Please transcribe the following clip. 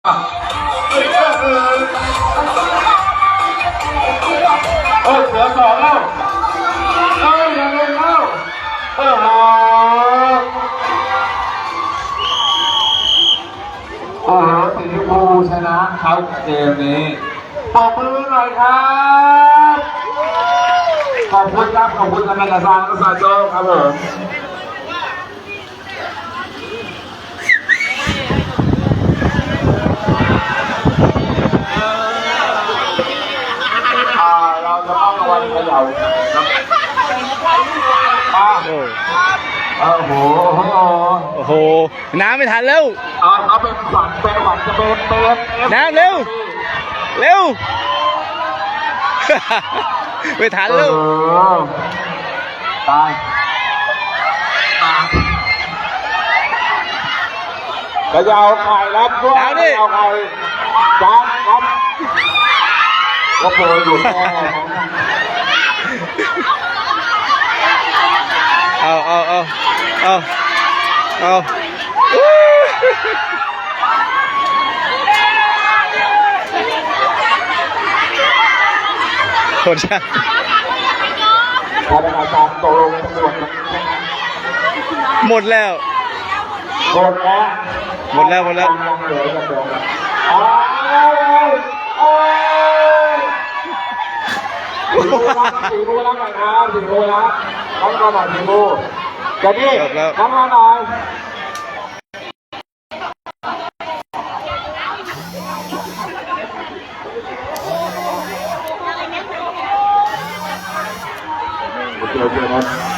เสือสองแล้วอย่าเล่นแล้วสีชมพูชนะครับเกมนี้ปรบมือหน่อยครับขอบคุณครับขอบคุณกำนันกระซังกระซังโจ้ครับผมเราจะต้องระวังเขย่าโอ้โหโอ้โหน้ำไม่ทันแล้วเอาเป็นฝันจะเป็นน้ำเร็วไม่ทันแล้วตายกระยาวไข่รับด้วยกระยาวไข่จ้าครับก็โผล่อยู่แค่เอาคนช่างพนักงานตกลงตำรวจหมดแล้วหมดแล้วสีมูรับหน่อยครับสีมูรับน้องมาหน่อยสีมูจะดีน้องมาหน่อยโอเคนะ